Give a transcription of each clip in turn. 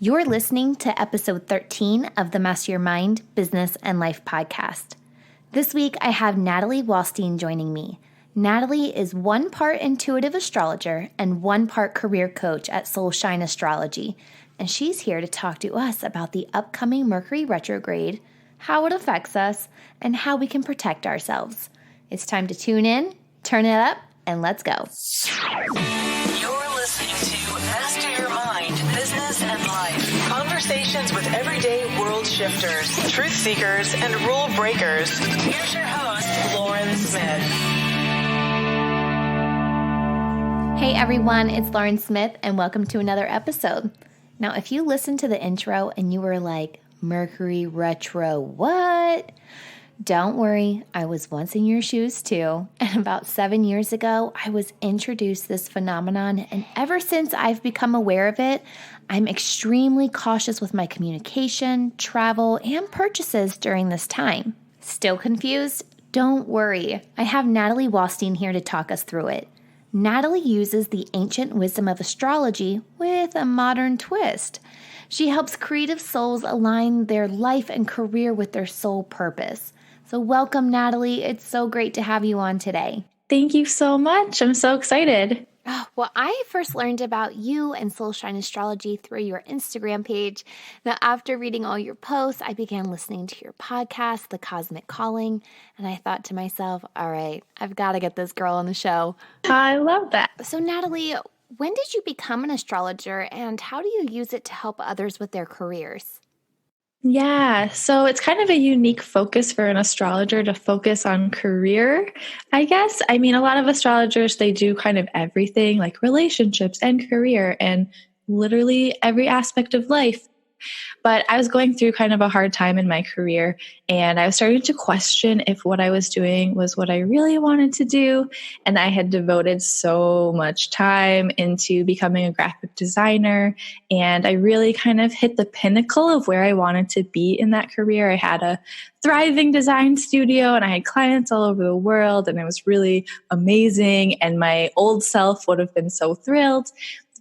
You're listening to episode 13 of the Master Your Mind, Business, and Life podcast. This week, I have Natalie Walstein joining me. Natalie is one part intuitive astrologer and one part career coach at Soulshine Astrology, and she's here to talk to us about the upcoming Mercury Retrograde, how it affects us, and how we can protect ourselves. It's time to tune in, turn it up, and let's go. You're listening to Master Your Mind, Business, and Life. Conversations with everyday world shifters, truth seekers, and rule breakers. Here's your host, Lauren Smith. Hey everyone, it's Lauren Smith, and welcome to another episode. Now, if you listened to the intro and you were like, Mercury Retro, what? Don't worry, I was once in your shoes too, and about 7 years ago, I was introduced to this phenomenon, and ever since I've become aware of it, I'm extremely cautious with my communication, travel, and purchases during this time. Still confused? Don't worry, I have Natalie Walstein here to talk us through it. Natalie uses the ancient wisdom of astrology with a modern twist. She helps creative souls align their life and career with their soul purpose. So welcome, Natalie. It's so great to have you on today. Thank you so much. I'm so excited. Well, I first learned about you and Soulshine Astrology through your Instagram page. Now, after reading all your posts, I began listening to your podcast, The Cosmic Calling, and I thought to myself, all right, I've got to get this girl on the show. I love that. So, Natalie, when did you become an astrologer, and how do you use it to help others with their careers? Yeah, so it's kind of a unique focus for an astrologer to focus on career, I guess. I mean, a lot of astrologers, they do kind of everything like relationships and career and literally every aspect of life. But I was going through kind of a hard time in my career, and I was starting to question if what I was doing was what I really wanted to do. And I had devoted so much time into becoming a graphic designer, and I really kind of hit the pinnacle of where I wanted to be in that career. I had a thriving design studio, and I had clients all over the world, and it was really amazing, and my old self would have been so thrilled.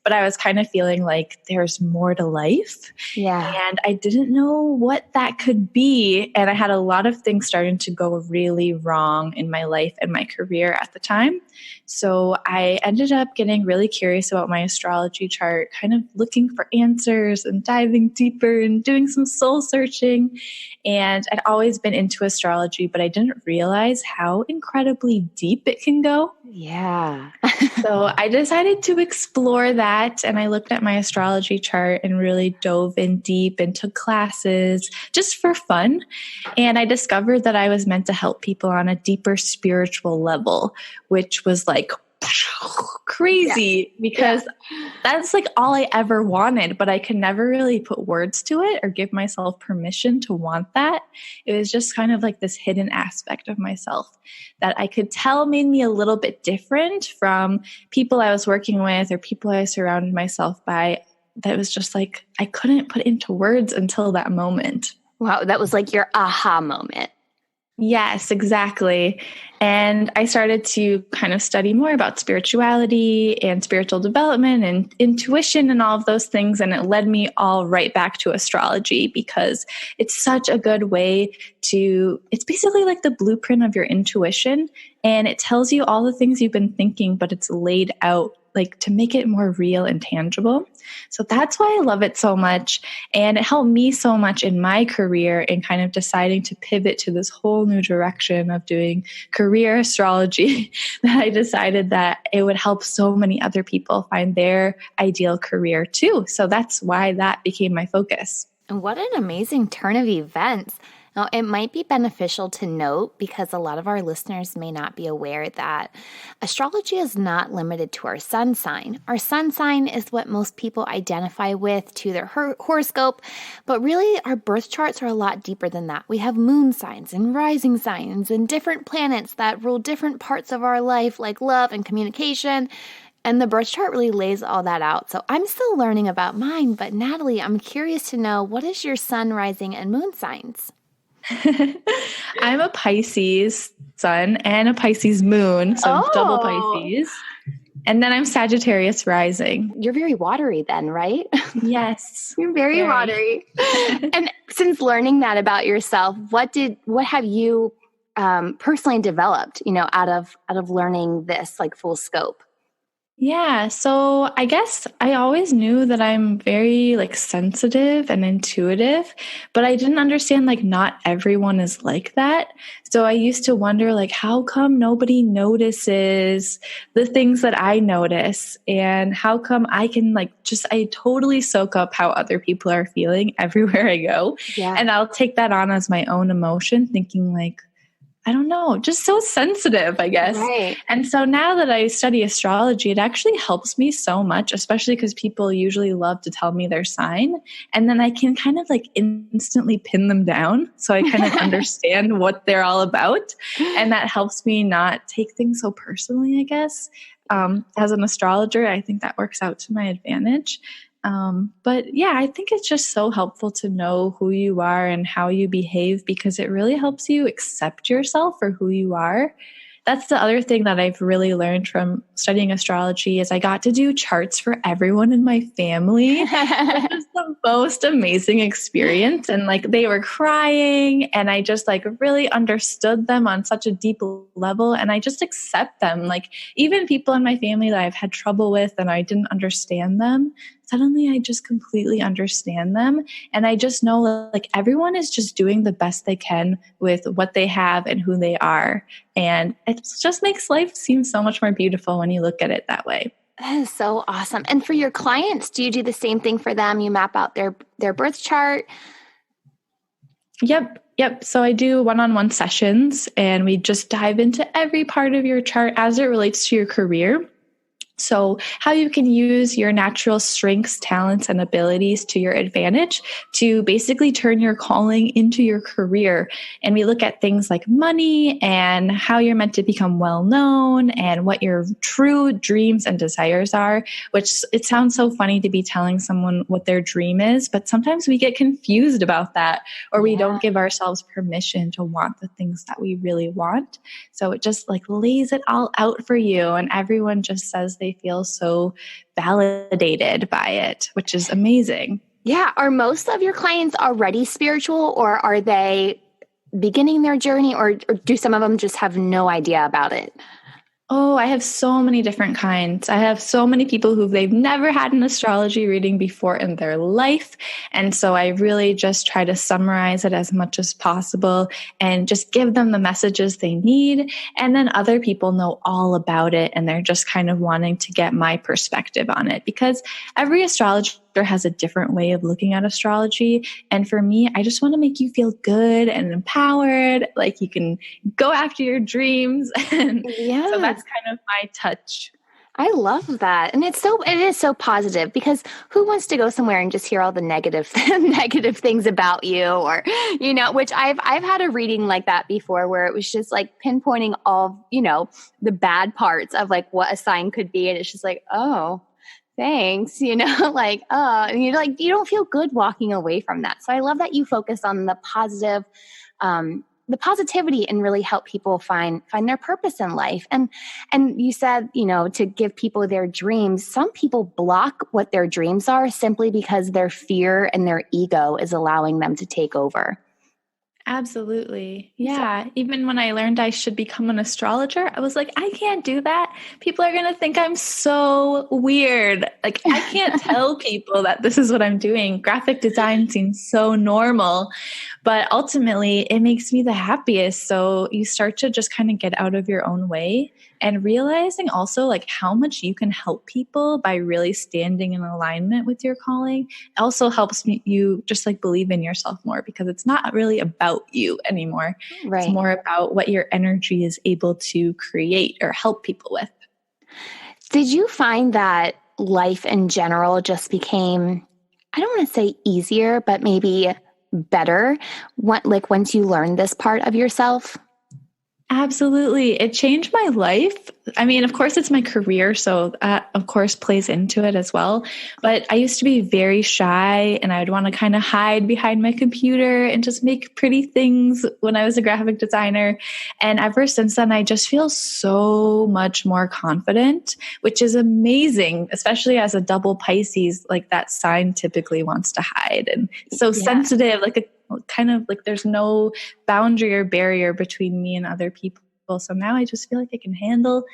But I was kind of feeling like there's more to life. Yeah. And I didn't know what that could be. And I had a lot of things starting to go really wrong in my life and my career at the time. So I ended up getting really curious about my astrology chart, kind of looking for answers and diving deeper and doing some soul searching. And I'd always been into astrology, but I didn't realize how incredibly deep it can go. Yeah. So I decided to explore that, and I looked at my astrology chart and really dove in deep and took classes just for fun. And I discovered that I was meant to help people on a deeper spiritual level, which was like crazy because that's like all I ever wanted, but I could never really put words to it or give myself permission to want that. It was just kind of like this hidden aspect of myself that I could tell made me a little bit different from people I was working with or people I surrounded myself by. That was just like, I couldn't put into words until that moment. Wow, that was like your aha moment. Yes, exactly. And I started to kind of study more about spirituality and spiritual development and intuition and all of those things. And it led me all right back to astrology because it's such a good way it's basically like the blueprint of your intuition. And it tells you all the things you've been thinking, but it's laid out like to make it more real and tangible. So that's why I love it so much. And it helped me so much in my career in kind of deciding to pivot to this whole new direction of doing career astrology that I decided that it would help so many other people find their ideal career too. So that's why that became my focus. And what an amazing turn of events. Now, it might be beneficial to note, because a lot of our listeners may not be aware, that astrology is not limited to our sun sign. Our sun sign is what most people identify with to their horoscope, but really our birth charts are a lot deeper than that. We have moon signs and rising signs and different planets that rule different parts of our life, like love and communication. And the birth chart really lays all that out. So I'm still learning about mine, but Natalie, I'm curious to know, what is your sun, rising, and moon signs? I'm a Pisces sun and a Pisces moon, so double Pisces. And then I'm Sagittarius rising. You're very watery then, right? Yes. You're very watery. And since learning that about yourself, what have you personally developed, out of learning this like full scope? Yeah. So I guess I always knew that I'm very like sensitive and intuitive, but I didn't understand like not everyone is like that. So I used to wonder like, how come nobody notices the things that I notice? And how come I can I totally soak up how other people are feeling everywhere I go. Yeah. And I'll take that on as my own emotion, thinking like, I don't know, just so sensitive, I guess. Right. And so now that I study astrology, it actually helps me so much, especially because people usually love to tell me their sign. And then I can kind of like instantly pin them down. So I kind of understand what they're all about. And that helps me not take things so personally, I guess. As an astrologer, I think that works out to my advantage. But yeah, I think it's just so helpful to know who you are and how you behave because it really helps you accept yourself for who you are. That's the other thing that I've really learned from studying astrology is I got to do charts for everyone in my family. It was the most amazing experience. And like they were crying and I just like really understood them on such a deep level. And I just accept them. Like even people in my family that I've had trouble with and I didn't understand them, suddenly I just completely understand them. And I just know like everyone is just doing the best they can with what they have and who they are. And it just makes life seem so much more beautiful when you look at it that way. That is so awesome. And for your clients, do you do the same thing for them? You map out their birth chart? Yep. So I do one-on-one sessions and we just dive into every part of your chart as it relates to your career. So how you can use your natural strengths, talents, and abilities to your advantage to basically turn your calling into your career. And we look at things like money and how you're meant to become well-known and what your true dreams and desires are, which it sounds so funny to be telling someone what their dream is, but sometimes we get confused about that or we don't give ourselves permission to want the things that we really want. So it just like lays it all out for you and everyone just says they feel so validated by it, which is amazing. Yeah. Are most of your clients already spiritual or are they beginning their journey or do some of them just have no idea about it? Oh, I have so many different kinds. I have so many people they've never had an astrology reading before in their life. And so I really just try to summarize it as much as possible and just give them the messages they need. And then other people know all about it and they're just kind of wanting to get my perspective on it because every astrologer has a different way of looking at astrology. And for me, I just want to make you feel good and empowered, like you can go after your dreams. And so that's kind of my touch. I love that. And it is so positive because who wants to go somewhere and just hear all the negative things about you or, which I've had a reading like that before where it was just like pinpointing all, the bad parts of like what a sign could be. And it's just like, oh, thanks, and you're like, you don't feel good walking away from that. So I love that you focus on the positive, the positivity and really help people find their purpose in life. And you said, to give people their dreams. Some people block what their dreams are simply because their fear and their ego is allowing them to take over. Absolutely. Yeah. Even when I learned I should become an astrologer, I was like, I can't do that. People are going to think I'm so weird. Like, I can't tell people that this is what I'm doing. Graphic design seems so normal, but ultimately it makes me the happiest. So you start to just kind of get out of your own way and realizing also like how much you can help people by really standing in alignment with your calling also helps you just like believe in yourself more because it's not really about you anymore. Right. It's more about what your energy is able to create or help people with. Did you find that life in general just became, I don't want to say easier, but maybe better once you learned this part of yourself? Absolutely. It changed my life. I mean, of course, it's my career, so that, of course, plays into it as well. But I used to be very shy and I'd want to kind of hide behind my computer and just make pretty things when I was a graphic designer. And ever since then, I just feel so much more confident, which is amazing, especially as a double Pisces. Like that sign typically wants to hide and so sensitive, like a kind of like there's no boundary or barrier between me and other people. So now I just feel like I can handle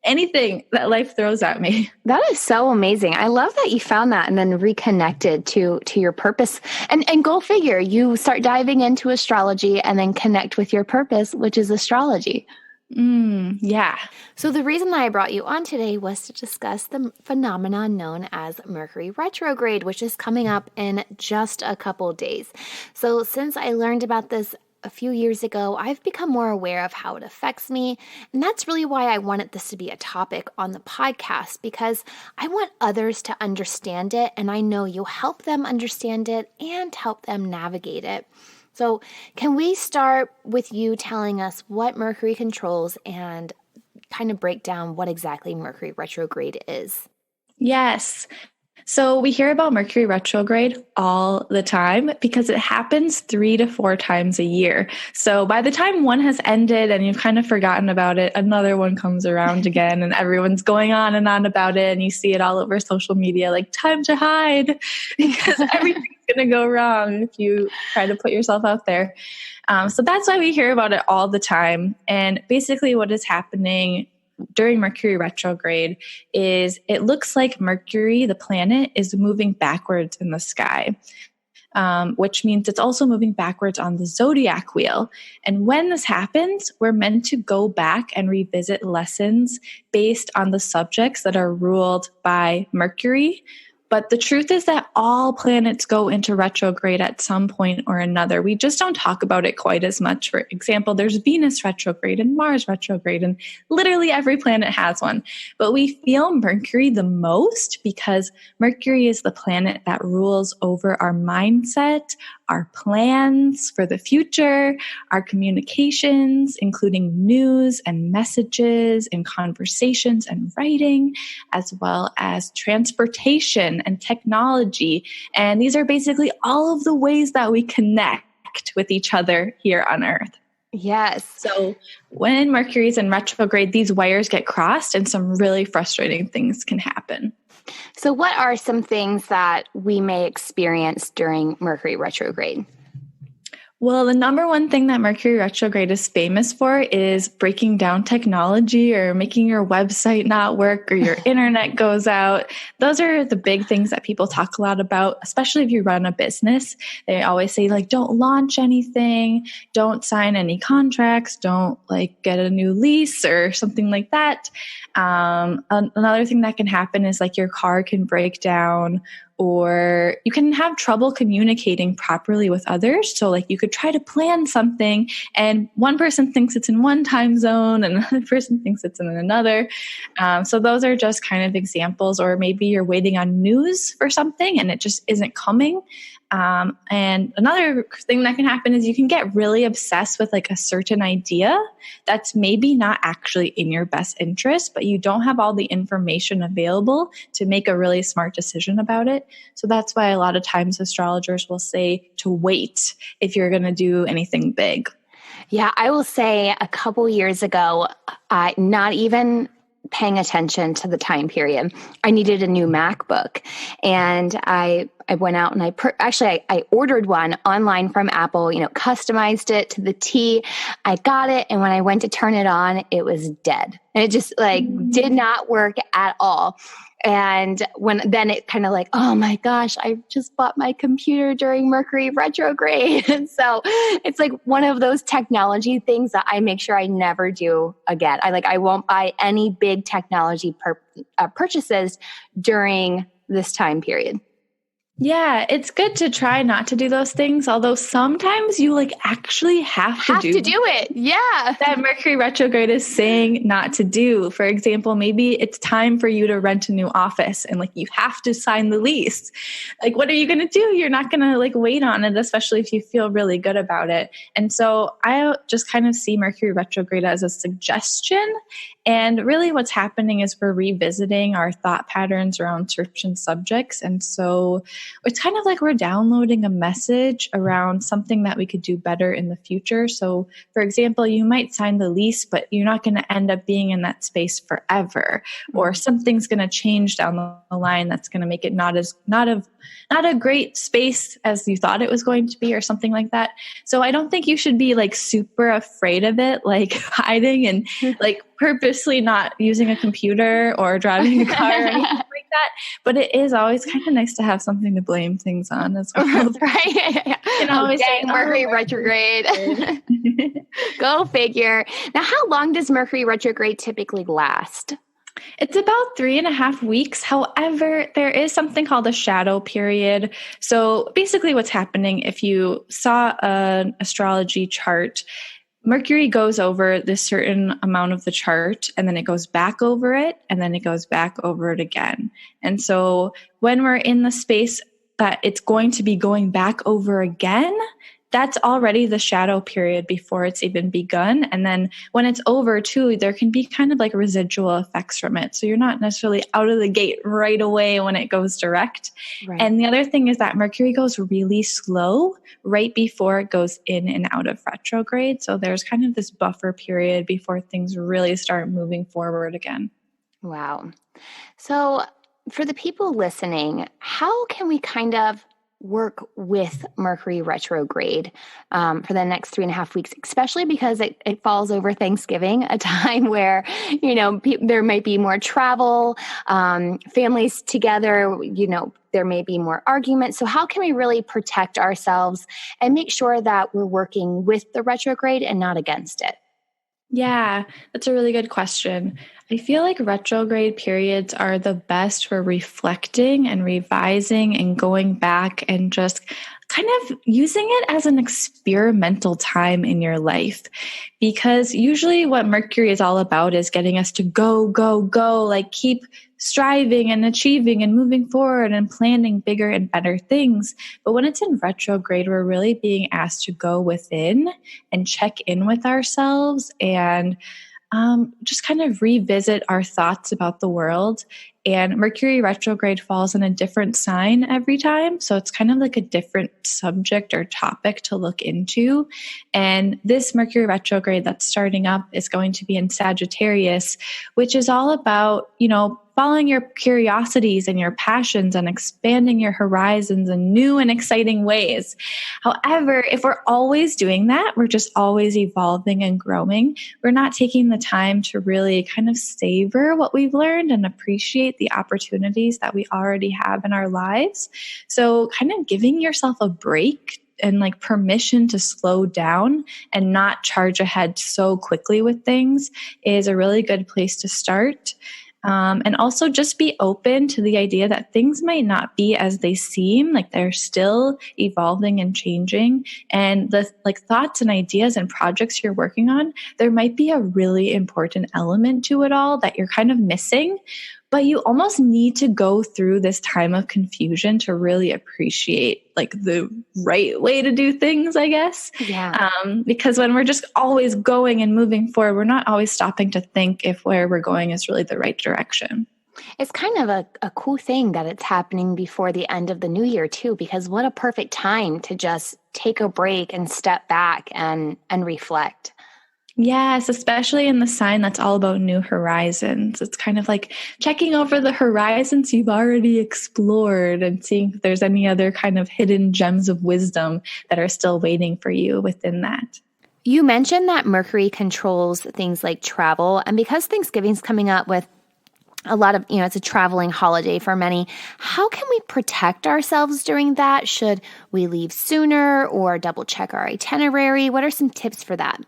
anything that life throws at me. That is so amazing. I love that you found that and then reconnected to your purpose. And go figure, you start diving into astrology and then connect with your purpose, which is astrology. Yeah. So the reason that I brought you on today was to discuss the phenomenon known as Mercury Retrograde, which is coming up in just a couple days. So since I learned about this a few years ago, I've become more aware of how it affects me. And that's really why I wanted this to be a topic on the podcast, because I want others to understand it. And I know you'll help them understand it and help them navigate it. So can we start with you telling us what Mercury controls and kind of break down what exactly Mercury retrograde is? Yes. So we hear about Mercury retrograde all the time because it happens 3 to 4 times a year. So by the time one has ended and you've kind of forgotten about it, another one comes around again and everyone's going on and on about it. And you see it all over social media, like time to hide because everything's going to go wrong if you try to put yourself out there. So that's why we hear about it all the time. And basically what is happening during Mercury retrograde is it looks like Mercury, the planet, is moving backwards in the sky, which means it's also moving backwards on the zodiac wheel. And when this happens, we're meant to go back and revisit lessons based on the subjects that are ruled by Mercury. But the truth is that all planets go into retrograde at some point or another. We just don't talk about it quite as much. For example, there's Venus retrograde and Mars retrograde, and literally every planet has one. But we feel Mercury the most because Mercury is the planet that rules over our mindset, our plans for the future, our communications, including news and messages and conversations and writing, as well as transportation and technology. And these are basically all of the ways that we connect with each other here on Earth. Yes. So when Mercury is in retrograde, these wires get crossed and some really frustrating things can happen. So what are some things that we may experience during Mercury retrograde? Well, the number one thing that Mercury retrograde is famous for is breaking down technology or making your website not work or your internet goes out. Those are the big things that people talk a lot about, especially if you run a business. They always say, like, don't launch anything, don't sign any contracts, don't get a new lease or something like that. Another thing that can happen is your car can break down, or you can have trouble communicating properly with others. So you could try to plan something and one person thinks it's in one time zone and another person thinks it's in another. So those are just kind of examples. Or maybe you're waiting on news for something and it just isn't coming. And another thing that can happen is you can get really obsessed with a certain idea that's maybe not actually in your best interest, but you don't have all the information available to make a really smart decision about it. So that's why a lot of times astrologers will say to wait if you're going to do anything big. Yeah, I will say a couple years ago, not even paying attention to the time period, I needed a new MacBook. And I went out and I ordered one online from Apple, customized it to the T. I got it. And when I went to turn it on, it was dead. And it just did not work at all. And then it kind of oh my gosh, I just bought my computer during Mercury retrograde. And so it's one of those technology things that I make sure I never do again. I won't buy any big technology purchases during this time period. Yeah, it's good to try not to do those things, although sometimes you actually have to do it. Yeah. that Mercury retrograde is saying not to do. For example, maybe it's time for you to rent a new office and you have to sign the lease. What are you going to do? You're not going to wait on it, especially if you feel really good about it. And so I just kind of see Mercury retrograde as a suggestion. And really what's happening is we're revisiting our thought patterns around certain subjects. And so it's kind of we're downloading a message around something that we could do better in the future. So for example, you might sign the lease, but you're not going to end up being in that space forever, or something's going to change down the line that's going to make it not a great space as you thought it was going to be, or something like that. So I don't think you should be super afraid of it, hiding and purposely not using a computer or driving a car or anything like that. But it is always kind of nice to have something to blame things on as well. Right. You can always say Mercury retrograde. Go figure. Now, how long does Mercury retrograde typically last? It's about 3.5 weeks. However, there is something called a shadow period. So basically what's happening, if you saw an astrology chart, Mercury goes over this certain amount of the chart, and then it goes back over it, and then it goes back over it again. And so when we're in the space that it's going to be going back over again, that's already the shadow period before it's even begun. And then when it's over too, there can be kind of residual effects from it. So you're not necessarily out of the gate right away when it goes direct. Right. And the other thing is that Mercury goes really slow right before it goes in and out of retrograde. So there's kind of this buffer period before things really start moving forward again. Wow. So for the people listening, how can we kind of work with Mercury retrograde for the next 3.5 weeks, especially because it falls over Thanksgiving, a time where, there might be more travel, families together, there may be more arguments. So how can we really protect ourselves and make sure that we're working with the retrograde and not against it? Yeah, that's a really good question. I feel retrograde periods are the best for reflecting and revising and going back and just kind of using it as an experimental time in your life. Because usually what Mercury is all about is getting us to go, go, go, keep striving and achieving and moving forward and planning bigger and better things. But when it's in retrograde, we're really being asked to go within and check in with ourselves and just kind of revisit our thoughts about the world. And Mercury retrograde falls in a different sign every time. So it's kind of a different subject or topic to look into. And this Mercury retrograde that's starting up is going to be in Sagittarius, which is all about, following your curiosities and your passions and expanding your horizons in new and exciting ways. However, if we're always doing that, we're just always evolving and growing. We're not taking the time to really kind of savor what we've learned and appreciate the opportunities that we already have in our lives. So kind of giving yourself a break and permission to slow down and not charge ahead so quickly with things is a really good place to start. And also just be open to the idea that things might not be as they seem, they're still evolving and changing. And the thoughts and ideas and projects you're working on, there might be a really important element to it all that you're kind of missing. But you almost need to go through this time of confusion to really appreciate the right way to do things, I guess. Yeah. Because when we're just always going and moving forward, we're not always stopping to think if where we're going is really the right direction. It's kind of a cool thing that it's happening before the end of the new year too, because what a perfect time to just take a break and step back and reflect. Yes, especially in the sign that's all about new horizons. It's kind of checking over the horizons you've already explored and seeing if there's any other kind of hidden gems of wisdom that are still waiting for you within that. You mentioned that Mercury controls things like travel, and because Thanksgiving's coming up with a lot of, it's a traveling holiday for many. How can we protect ourselves during that? Should we leave sooner or double check our itinerary? What are some tips for that?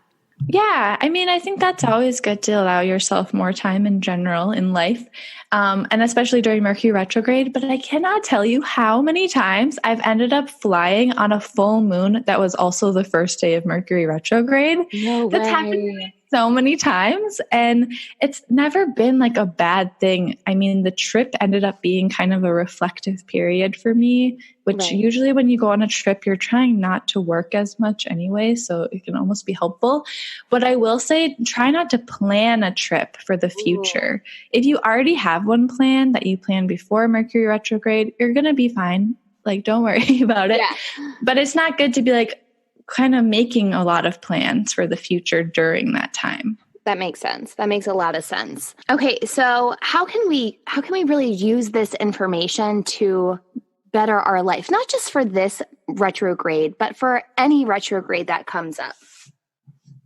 Yeah, I mean, I think that's always good to allow yourself more time in general in life, and especially during Mercury retrograde. But I cannot tell you how many times I've ended up flying on a full moon that was also the first day of Mercury retrograde. No That's happened to way. me so many times, and it's never been like a bad thing. I mean, the trip ended up being kind of a reflective period for me, which Right. usually when you go on a trip, you're trying not to work as much anyway, so it can almost be helpful. But I will say, try not to plan a trip for the Ooh. future. If you already have one planned that you planned before Mercury retrograde, you're going to be fine. Like, don't worry about it. Yeah. But it's not good to be like kind of making a lot of plans for the future during that time. That makes sense. That makes a lot of sense. Okay, so how can we really use this information to better our life? Not just for this retrograde, but for any retrograde that comes up.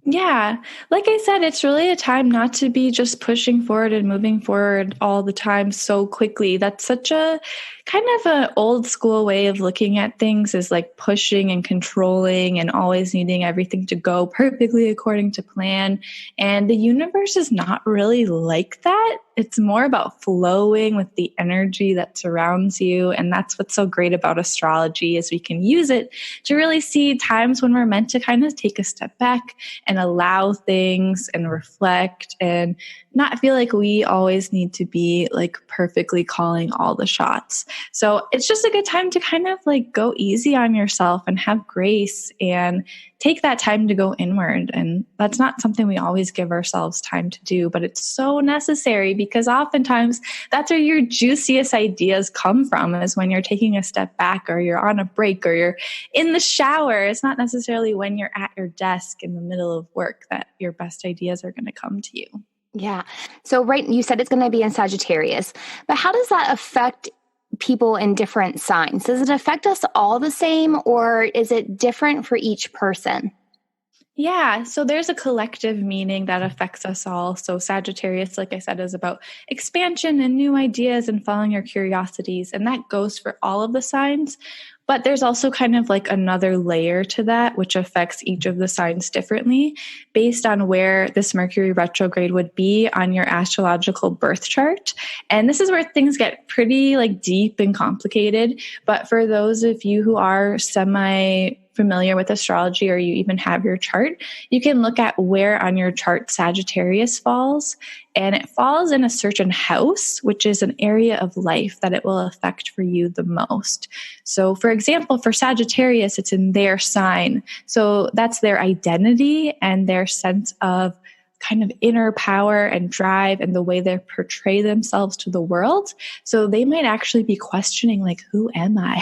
Yeah. Like I said, it's really a time not to be just pushing forward and moving forward all the time so quickly. That's such a kind of an old school way of looking at things, is like pushing and controlling and always needing everything to go perfectly according to plan. And the universe is not really like that. It's more about flowing with the energy that surrounds you. And that's what's so great about astrology, is we can use it to really see times when we're meant to kind of take a step back and allow things and reflect and not feel like we always need to be like perfectly calling all the shots. So it's just a good time to kind of like go easy on yourself and have grace and take that time to go inward. And that's not something we always give ourselves time to do, but it's so necessary, because oftentimes that's where your juiciest ideas come from, is when you're taking a step back or you're on a break or you're in the shower. It's not necessarily when you're at your desk in the middle of work that your best ideas are going to come to you. Yeah. So, right, you said it's going to be in Sagittarius, but how does that affect people in different signs? Does it affect us all the same, or is it different for each person? Yeah, so there's a collective meaning that affects us all. So Sagittarius, like I said, is about expansion and new ideas and following your curiosities. And that goes for all of the signs. But there's also kind of like another layer to that, which affects each of the signs differently based on where this Mercury retrograde would be on your astrological birth chart. And this is where things get pretty like deep and complicated. But for those of you who are familiar with astrology, or you even have your chart, you can look at where on your chart Sagittarius falls. And it falls in a certain house, which is an area of life that it will affect for you the most. So for example, for Sagittarius, it's in their sign. So that's their identity and their sense of kind of inner power and drive and the way they portray themselves to the world. So they might actually be questioning, like, who am I?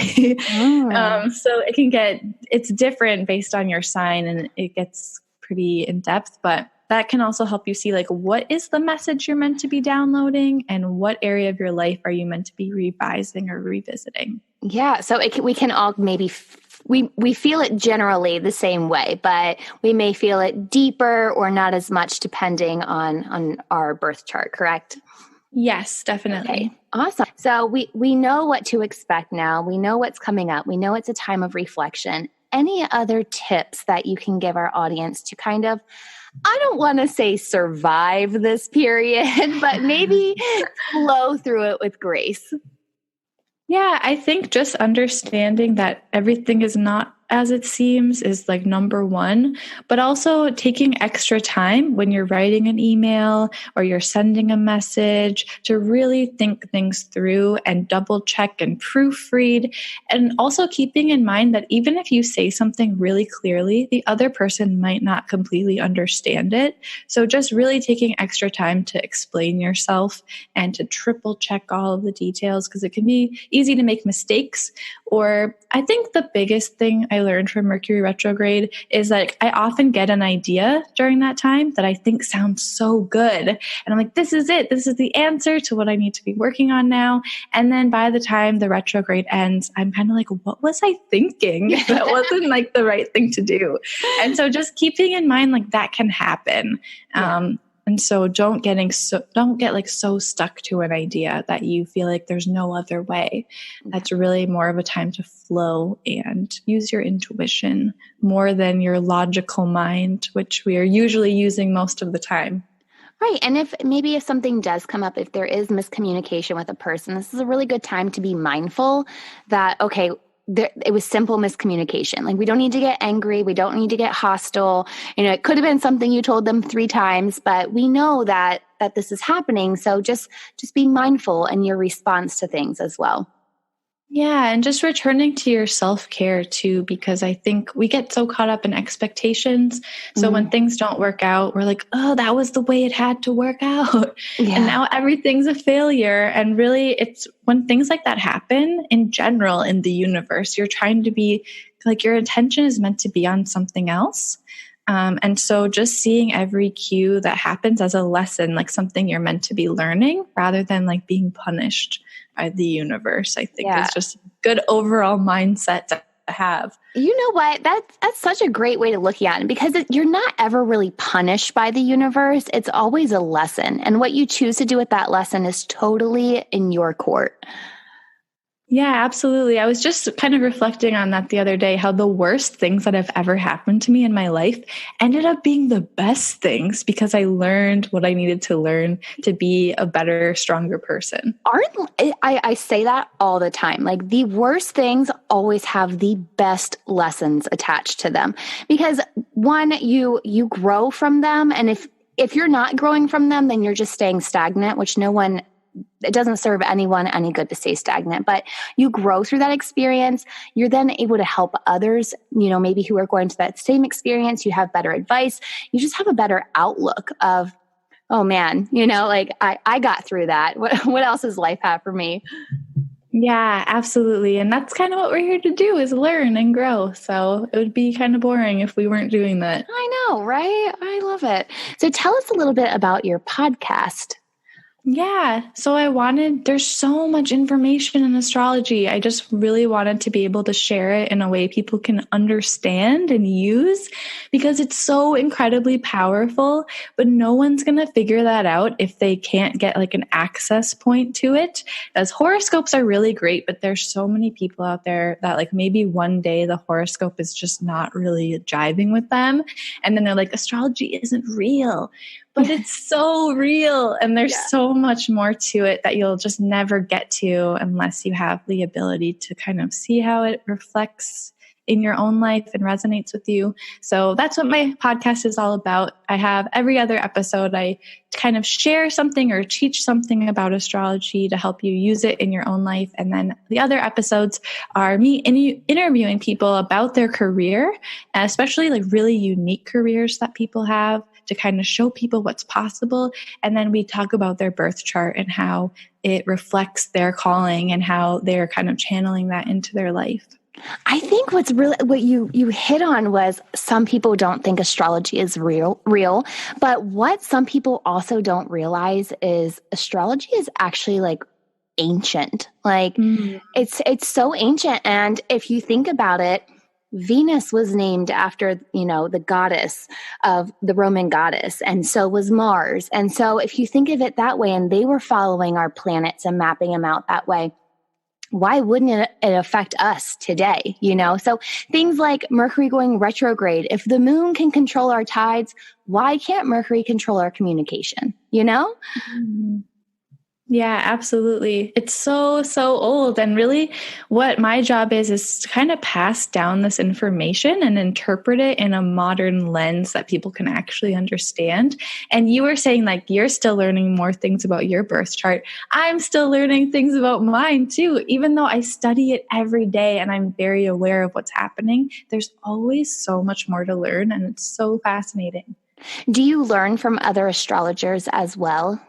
So it's different based on your sign, and it gets pretty in depth, but that can also help you see, like, what is the message you're meant to be downloading and what area of your life are you meant to be revising or revisiting? Yeah. So we can all maybe we feel it generally the same way, but we may feel it deeper or not as much depending on our birth chart, correct? Yes, definitely. Okay, awesome. So we know what to expect now. We know what's coming up. We know it's a time of reflection. Any other tips that you can give our audience to kind of, I don't want to say survive this period, but maybe flow through it with grace? Yeah, I think just understanding that everything is not as it seems is like number one, but also taking extra time when you're writing an email or you're sending a message to really think things through and double check and proofread. And also keeping in mind that even if you say something really clearly, the other person might not completely understand it. So just really taking extra time to explain yourself and to triple check all of the details, because it can be easy to make mistakes. Or I think the biggest thing I learned from Mercury retrograde is like I often get an idea during that time that I think sounds so good. And I'm like, this is it. This is the answer to what I need to be working on now. And then by the time the retrograde ends, I'm kind of like, what was I thinking? That wasn't like the right thing to do. And so just keeping in mind, like, that can happen. And so don't get like so stuck to an idea that you feel like there's no other way. That's really more of a time to flow and use your intuition more than your logical mind, which we are usually using most of the time. Right. And if something does come up, if there is miscommunication with a person, this is a really good time to be mindful that, okay, it was simple miscommunication. Like, we don't need to get angry. We don't need to get hostile. It could have been something you told them 3 times, but we know that this is happening. So just be mindful in your response to things as well. Yeah, and just returning to your self-care too, because I think we get so caught up in expectations. So when things don't work out, we're like, oh, that was the way it had to work out. Yeah. And now everything's a failure. And really, it's when things like that happen in general in the universe, you're trying to be like, your attention is meant to be on something else. And so just seeing every cue that happens as a lesson, like something you're meant to be learning rather than like being punished by the universe, I think is just a good overall mindset to have. You know what? That's such a great way to look at it, because you're not ever really punished by the universe. It's always a lesson. And what you choose to do with that lesson is totally in your court. Yeah, absolutely. I was just kind of reflecting on that the other day, how the worst things that have ever happened to me in my life ended up being the best things because I learned what I needed to learn to be a better, stronger person. I say that all the time. Like, the worst things always have the best lessons attached to them, because one, you grow from them. And if you're not growing from them, then you're just staying stagnant, which it doesn't serve anyone any good to stay stagnant, but you grow through that experience. You're then able to help others, maybe who are going through that same experience. You have better advice. You just have a better outlook of, oh man, like I got through that. What else does life have for me? Yeah, absolutely. And that's kind of what we're here to do, is learn and grow. So it would be kind of boring if we weren't doing that. I know, right? I love it. So tell us a little bit about your podcast. Yeah. So there's so much information in astrology. I just really wanted to be able to share it in a way people can understand and use, because it's so incredibly powerful, but no one's going to figure that out if they can't get like an access point to it. As horoscopes are really great, but there's so many people out there that like maybe one day the horoscope is just not really jiving with them. And then they're like, astrology isn't real. But it's so real, and there's so much more to it that you'll just never get to unless you have the ability to kind of see how it reflects in your own life and resonates with you. So that's what my podcast is all about. I have every other episode, I kind of share something or teach something about astrology to help you use it in your own life. And then the other episodes are me interviewing people about their career, especially like really unique careers that people have, to kind of show people what's possible. And then we talk about their birth chart and how it reflects their calling and how they're kind of channeling that into their life. I think what you hit on was, some people don't think astrology is real, but what some people also don't realize is astrology is actually like ancient. Like it's so ancient. And if you think about it, Venus was named after, the goddess of the Roman goddess, and so was Mars. And so if you think of it that way, and they were following our planets and mapping them out that way, why wouldn't it affect us today? So things like Mercury going retrograde, if the moon can control our tides, why can't Mercury control our communication? Mm-hmm. Yeah, absolutely. It's so old. And really what my job is to kind of pass down this information and interpret it in a modern lens that people can actually understand. And you were saying like, you're still learning more things about your birth chart. I'm still learning things about mine too. Even though I study it every day and I'm very aware of what's happening, there's always so much more to learn. And it's so fascinating. Do you learn from other astrologers as well?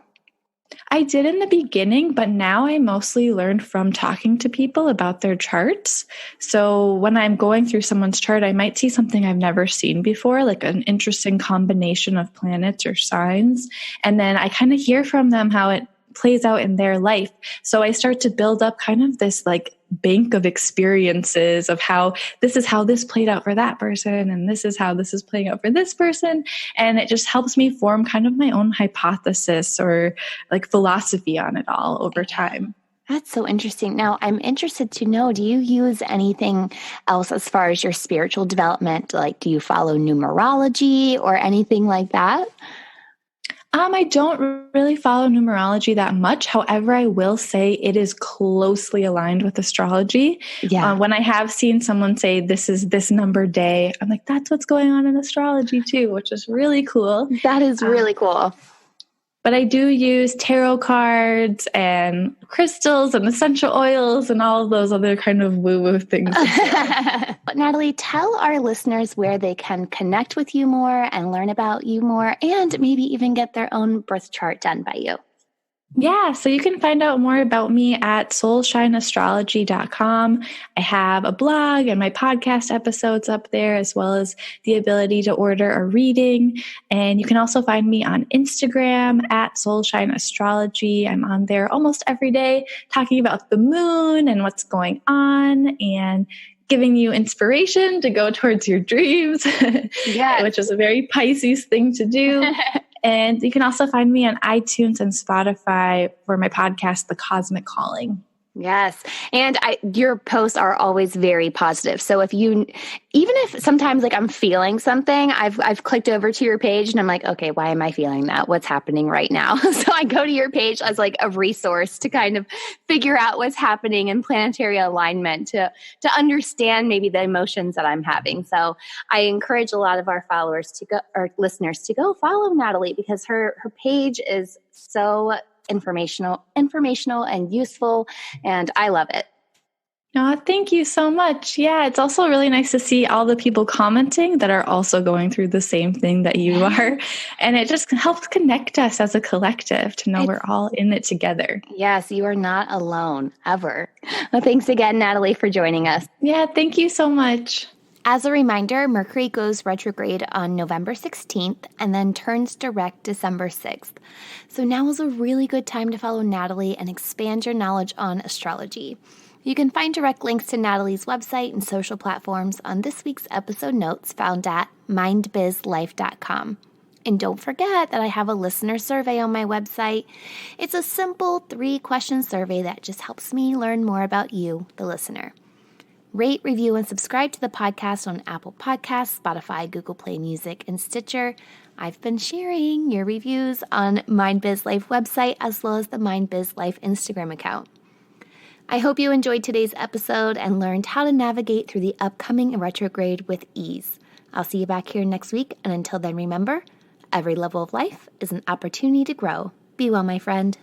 I did in the beginning, but now I mostly learned from talking to people about their charts. So when I'm going through someone's chart, I might see something I've never seen before, like an interesting combination of planets or signs. And then I kind of hear from them how it plays out in their life. So I start to build up kind of this like bank of experiences of how this played out for that person, and this is how this is playing out for this person. And it just helps me form kind of my own hypothesis or like philosophy on it all over time. That's so interesting. Now, I'm interested to know, do you use anything else as far as your spiritual development? Like, do you follow numerology or anything like that? I don't really follow numerology that much. However, I will say it is closely aligned with astrology. Yeah. When I have seen someone say this is this number day, I'm like, that's what's going on in astrology too, which is really cool. That is really cool. But I do use tarot cards and crystals and essential oils and all of those other kind of woo-woo things. But Natalie, tell our listeners where they can connect with you more and learn about you more, and maybe even get their own birth chart done by you. Yeah, so you can find out more about me at soulshineastrology.com. I have a blog and my podcast episodes up there, as well as the ability to order a reading. And you can also find me on Instagram at Soulshine Astrology. I'm on there almost every day talking about the moon and what's going on and giving you inspiration to go towards your dreams, Yes. which is a very Pisces thing to do. And you can also find me on iTunes and Spotify for my podcast, The Cosmic Calling. Yes. And your posts are always very positive. So even if sometimes like I'm feeling something, I've clicked over to your page and I'm like, okay, why am I feeling that? What's happening right now? So I go to your page as like a resource to kind of figure out what's happening in planetary alignment to understand maybe the emotions that I'm having. So I encourage a lot of our followers or listeners to go follow Natalie, because her page is so informational and useful, and I love it. Oh, thank you so much. Yeah, it's also really nice to see all the people commenting that are also going through the same thing that you are. And it just helps connect us as a collective to know we're all in it together. Yes, you are not alone, ever. Well, thanks again, Natalie, for joining us. Yeah, thank you so much. As a reminder, Mercury goes retrograde on November 16th and then turns direct December 6th. So now is a really good time to follow Natalie and expand your knowledge on astrology. You can find direct links to Natalie's website and social platforms on this week's episode notes found at mindbizlife.com. And don't forget that I have a listener survey on my website. It's a simple 3-question survey that just helps me learn more about you, the listener. Rate, review, and subscribe to the podcast on Apple Podcasts, Spotify, Google Play Music, and Stitcher. I've been sharing your reviews on Mind Biz Life website as well as the Mind Biz Life Instagram account. I hope you enjoyed today's episode and learned how to navigate through the upcoming retrograde with ease. I'll see you back here next week, and until then, remember, every level of life is an opportunity to grow. Be well, my friend.